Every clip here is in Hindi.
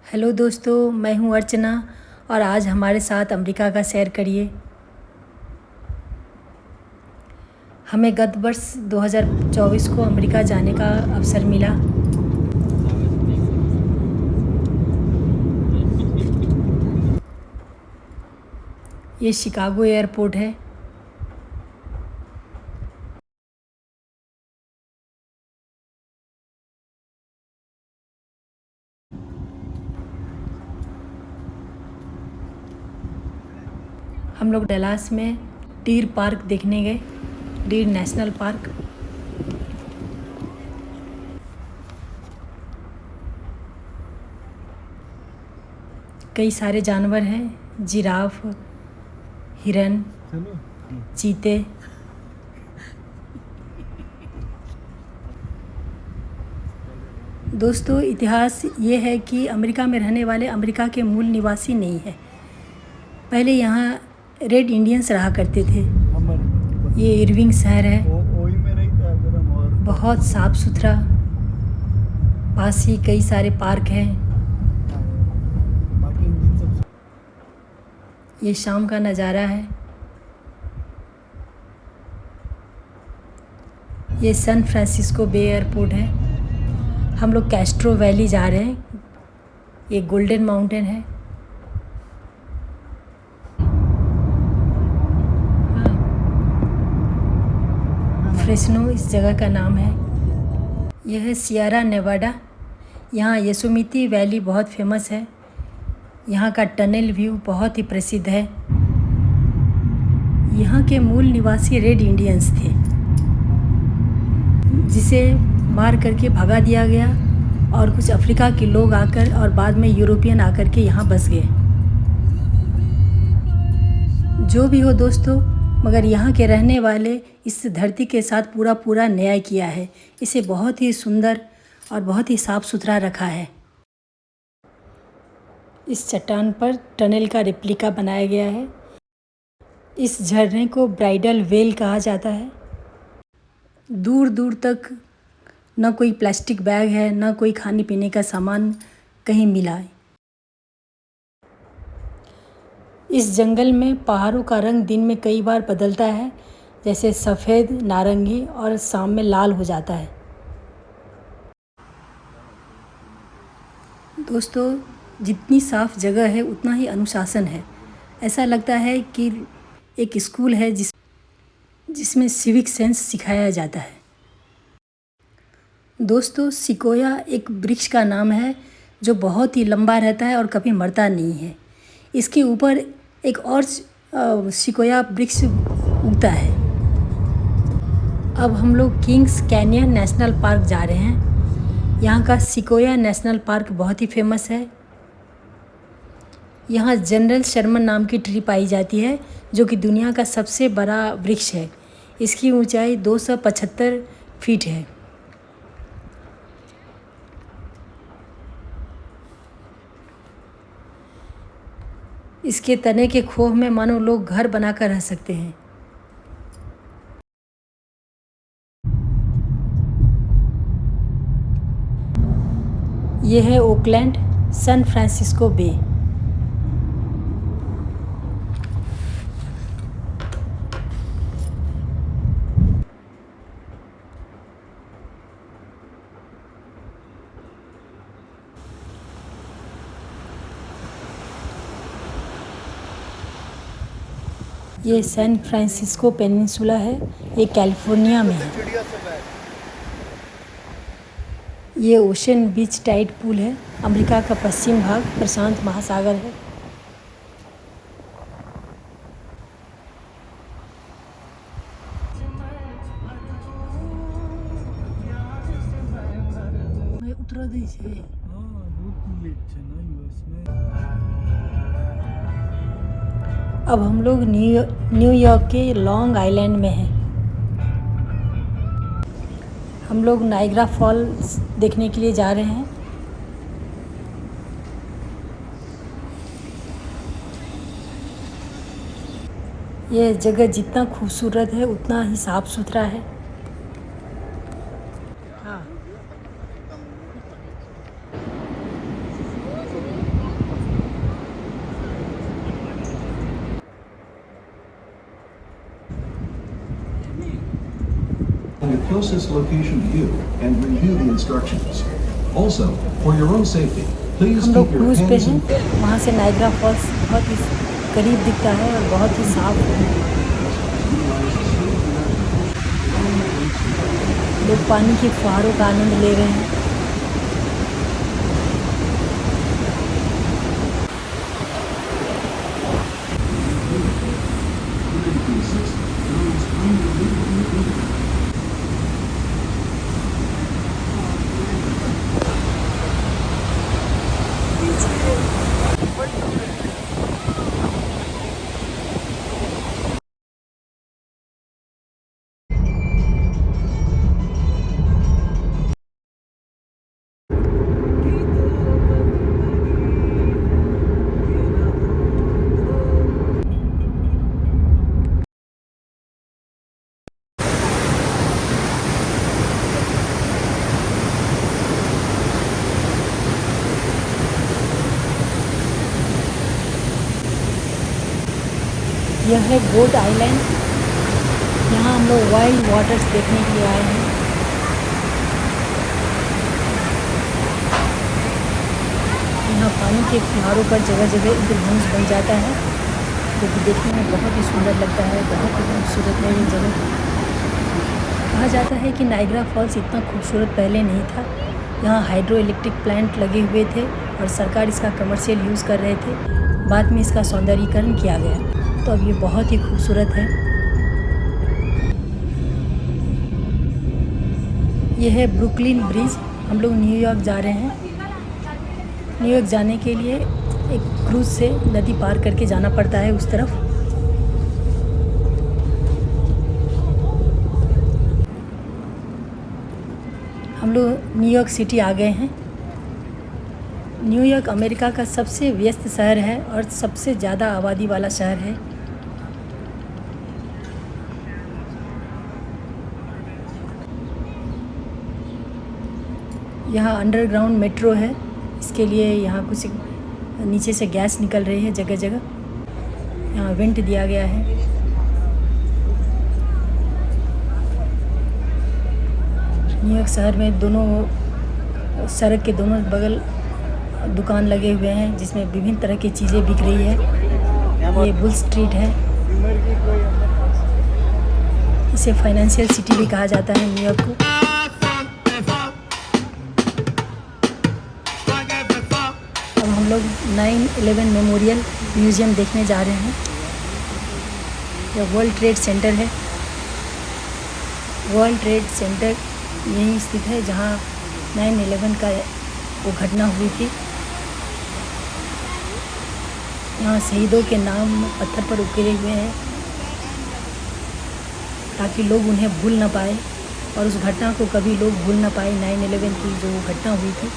हेलो दोस्तों, मैं हूं अर्चना और आज हमारे साथ अमेरिका का सैर करिए। हमें गत वर्ष 2024 को अमेरिका जाने का अवसर मिला। ये शिकागो एयरपोर्ट है। हम लोग डलास में डीर पार्क देखने गए, डीर नेशनल पार्क। कई सारे जानवर हैं, जिराफ, हिरन, चीते। दोस्तों, इतिहास ये है कि अमेरिका में रहने वाले अमेरिका के मूल निवासी नहीं है। पहले यहाँ रेड इंडियंस रहा करते थे। ये इरविंग शहर है, बहुत साफ़ सुथरा। पास ही कई सारे पार्क हैं। ये शाम का नज़ारा है। ये सैन फ्रांसिस्को बे एयरपोर्ट है। हम लोग कैस्ट्रो वैली जा रहे हैं। ये गोल्डन माउंटेन है। फ्रेस्नो इस जगह का नाम है। यह है सियरा नेवाडा। यहाँ योसेमिटी वैली बहुत फेमस है। यहाँ का टनल व्यू बहुत ही प्रसिद्ध है। यहाँ के मूल निवासी रेड इंडियंस थे, जिसे मार करके भगा दिया गया और कुछ अफ्रीका के लोग आकर और बाद में यूरोपियन आकर के यहाँ बस गए। जो भी हो दोस्तों, मगर यहाँ के रहने वाले इस धरती के साथ पूरा न्याय किया है। इसे बहुत ही सुंदर और बहुत ही साफ़ सुथरा रखा है। इस चट्टान पर टनल का रेप्लिका बनाया गया है। इस झरने को ब्राइडल वेल कहा जाता है। दूर दूर तक न कोई प्लास्टिक बैग है, न कोई खाने पीने का सामान कहीं मिला है। इस जंगल में पहाड़ों का रंग दिन में कई बार बदलता है, जैसे सफ़ेद, नारंगी और शाम में लाल हो जाता है। दोस्तों, जितनी साफ़ जगह है उतना ही अनुशासन है। ऐसा लगता है कि एक स्कूल है जिसमें सिविक सेंस सिखाया जाता है। दोस्तों, सिकोया एक वृक्ष का नाम है जो बहुत ही लंबा रहता है और कभी मरता नहीं है। इसके ऊपर एक और सिकोया वृक्ष उगता है। अब हम लोग किंग्स कैनियन नेशनल पार्क जा रहे हैं। यहाँ का सिकोया नेशनल पार्क बहुत ही फेमस है। यहाँ जनरल शर्मन नाम की ट्री पाई जाती है, जो कि दुनिया का सबसे बड़ा वृक्ष है। इसकी ऊंचाई 275 फीट है। इसके तने के खोह में मानो लोग घर बनाकर रह सकते हैं। यह है ओकलैंड, सैन फ्रांसिस्को बे। ये सैन फ्रांसिस्को पेनिनसुला है। ये कैलिफोर्निया में है। ये ओशन बीच टाइड पूल है। अमेरिका का पश्चिम भाग प्रशांत महासागर है। अब हम लोग न्यूयॉर्क के लॉन्ग आइलैंड में हैं। हम लोग नाइग्रा फॉल्स देखने के लिए जा रहे हैं। यह जगह जितना खूबसूरत है उतना ही साफ़ सुथरा है। closest location to you and review the instructions. Also, for your own safety, please हम लोग keep your क्रूज़ पे hands हैं। in. वहाँ से नायग्रा फॉल्स बहुत ही करीब दिखता है और बहुत ही साफ है। लोग पानी के फुहारों का आनंद ले रहे हैं। यह है बोट आइलैंड। यहाँ हम लोग वाइल्ड वाटर्स देखने के लिए आए हैं। यहाँ पानी के फुहारों पर जगह जगह इंद्रधनुष बन जाता है, जो कि देखने में बहुत ही सुंदर लगता है। बहुत ही खूबसूरत है ये जगह। कहा जाता है कि नायग्रा फॉल्स इतना खूबसूरत पहले नहीं था। यहाँ हाइड्रो इलेक्ट्रिक प्लांट लगे हुए थे और सरकार इसका कमर्शियल यूज़ कर रहे थे। बाद में इसका सौंदर्यीकरण किया गया, तो अब ये बहुत ही खूबसूरत है। ये है ब्रुकलिन ब्रिज। हम लोग न्यूयॉर्क जा रहे हैं। न्यूयॉर्क जाने के लिए एक क्रूज़ से नदी पार करके जाना पड़ता है उस तरफ। हम लोग न्यूयॉर्क सिटी आ गए हैं। न्यूयॉर्क अमेरिका का सबसे व्यस्त शहर है और सबसे ज़्यादा आबादी वाला शहर है। यहाँ अंडरग्राउंड मेट्रो है। इसके लिए यहाँ कुछ नीचे से गैस निकल रही है जगह जगह। यहाँ वेंट दिया गया है। न्यूयॉर्क शहर में दोनों सड़क के दोनों बगल दुकान लगे हुए हैं, जिसमें विभिन्न तरह की चीज़ें बिक रही है। ये बुल स्ट्रीट है। इसे फाइनेंशियल सिटी भी कहा जाता है न्यूयॉर्क को। अब हम लोग 9/11 मेमोरियल म्यूज़ियम देखने जा रहे हैं। यह वर्ल्ड ट्रेड सेंटर है। वर्ल्ड ट्रेड सेंटर यहीं स्थित है जहां 9/11 का वो घटना हुई थी। यहाँ शहीदों के नाम पत्थर पर उकेरे हुए हैं ताकि लोग उन्हें भूल ना पाए और उस घटना को कभी लोग भूल ना पाए। 9/11 की जो घटना हुई थी।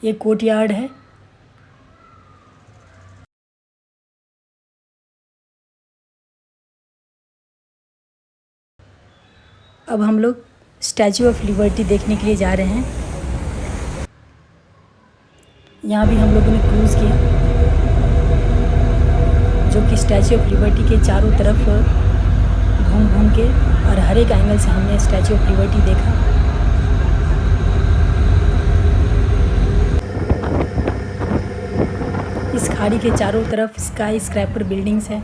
ये कोर्टयार्ड है। अब हम लोग स्टैचू ऑफ लिबर्टी देखने के लिए जा रहे हैं। यहाँ भी हम लोगों ने क्रूज़ किया, जो कि स्टैचू ऑफ लिबर्टी के चारों तरफ घूम घूम के और हर एक एंगल से हमने स्टैचू ऑफ लिबर्टी देखा। इस खाड़ी के चारों तरफ स्काई स्क्रैपर बिल्डिंग्स हैं।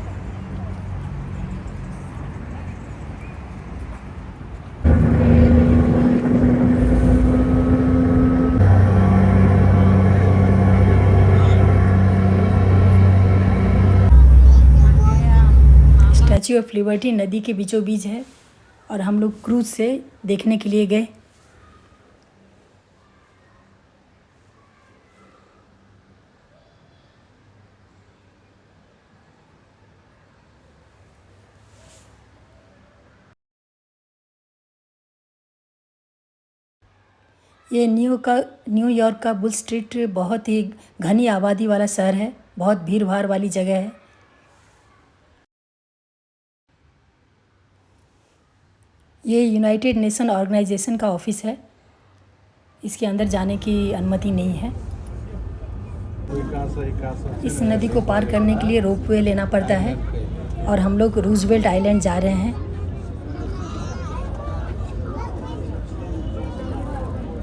स्टैचू ऑफ लिबर्टी नदी के बीचों बीच है और हम लोग क्रूज़ से देखने के लिए गए। ये न्यूयॉर्क का बुल स्ट्रीट बहुत ही घनी आबादी वाला शहर है। बहुत भीड़ भाड़ वाली जगह है। ये यूनाइटेड नेशन ऑर्गेनाइजेशन का ऑफिस है। इसके अंदर जाने की अनुमति नहीं है। इस नदी को पार करने के लिए रोपवे लेना पड़ता है और हम लोग रूजवेल्ट आइलैंड जा रहे हैं।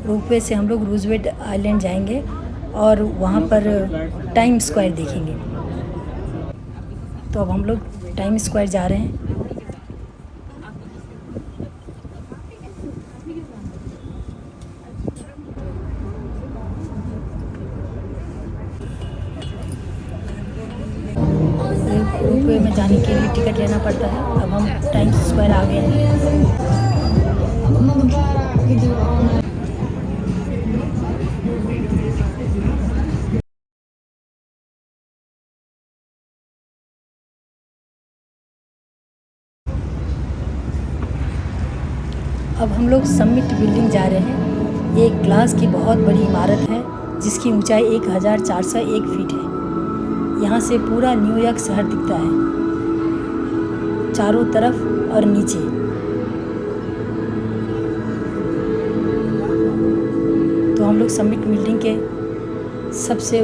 रोपवे से हम लोग रूजवेल्ट आइलैंड जाएंगे और वहाँ पर टाइम स्क्वायर देखेंगे। तो अब हम लोग टाइम स्क्वायर जा रहे हैं। रोपवे में जाने के लिए टिकट लेना पड़ता है। अब हम टाइम स्क्वायर आ गए हैं। अब हम लोग समिट बिल्डिंग जा रहे हैं। ये एक ग्लास की बहुत बड़ी इमारत है जिसकी ऊंचाई 1401 फीट है। यहाँ से पूरा न्यूयॉर्क शहर दिखता है चारों तरफ और नीचे। तो हम लोग समिट बिल्डिंग के सबसे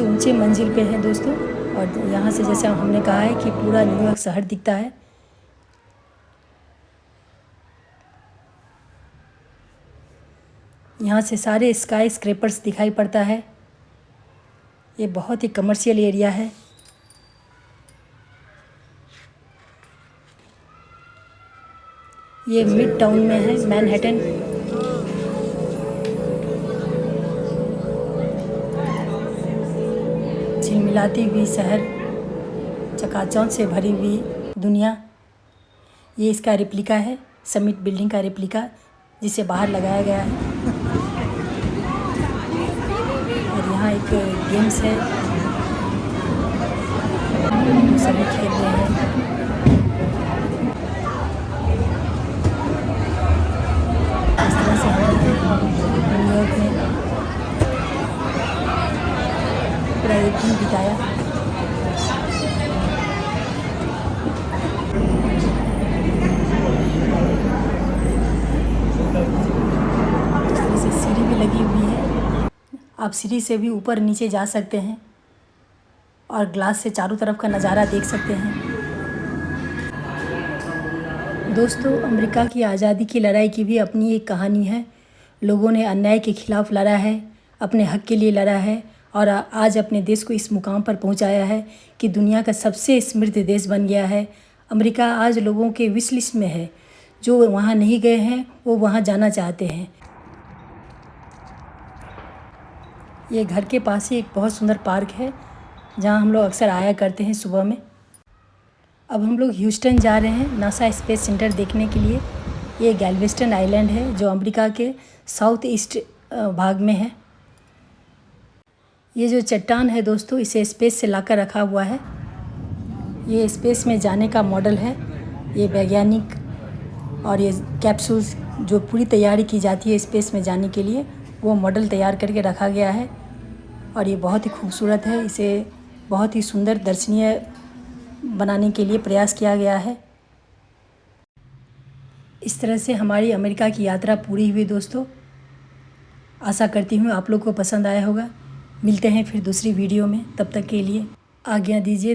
ऊंचे मंजिल पे हैं दोस्तों। और यहाँ से जैसे हमने कहा है कि पूरा न्यूयॉर्क शहर दिखता है। यहाँ से सारे स्काई स्क्रैपर्स दिखाई पड़ता है। ये बहुत ही कमर्शियल एरिया है। ये मिड टाउन में है, मैनहट्टन। झिलमिलाती हुई शहर, चकाचौंध से भरी हुई दुनिया। ये इसका रेप्लिका है, समिट बिल्डिंग का रेप्लिका, जिसे बाहर लगाया गया है। और यहाँ एक गेम्स है, सभी खेल रहे हैं। इस तरह से हमने न्यूयॉर्क में पूरा एक दिन बिताया। इस तरह से सीढ़ी भी लगी हुई है। आप सीढ़ी से भी ऊपर नीचे जा सकते हैं और ग्लास से चारों तरफ का नज़ारा देख सकते हैं। दोस्तों, अमेरिका की आज़ादी की लड़ाई की भी अपनी एक कहानी है। लोगों ने अन्याय के खिलाफ़ लड़ा है, अपने हक के लिए लड़ा है और आज अपने देश को इस मुकाम पर पहुंचाया है कि दुनिया का सबसे समृद्ध देश बन गया है। अमेरिका आज लोगों के विश लिस्ट में है। जो वहाँ नहीं गए हैं वो वहाँ जाना चाहते हैं। ये घर के पास ही एक बहुत सुंदर पार्क है जहाँ हम लोग अक्सर आया करते हैं सुबह में। अब हम लोग ह्यूस्टन जा रहे हैं नासा स्पेस सेंटर देखने के लिए। ये गैल्वेस्टन आइलैंड है जो अमेरिका के साउथ ईस्ट भाग में है। ये जो चट्टान है दोस्तों, इसे स्पेस से लाकर रखा हुआ है। ये स्पेस में जाने का मॉडल है। ये वैज्ञानिक और ये कैप्सूल्स जो पूरी तैयारी की जाती है स्पेस में जाने के लिए, वो मॉडल तैयार करके रखा गया है और ये बहुत ही खूबसूरत है। इसे बहुत ही सुंदर दर्शनीय बनाने के लिए प्रयास किया गया है। इस तरह से हमारी अमेरिका की यात्रा पूरी हुई दोस्तों। आशा करती हूँ आप लोग को पसंद आया होगा। मिलते हैं फिर दूसरी वीडियो में, तब तक के लिए आज्ञा दीजिए।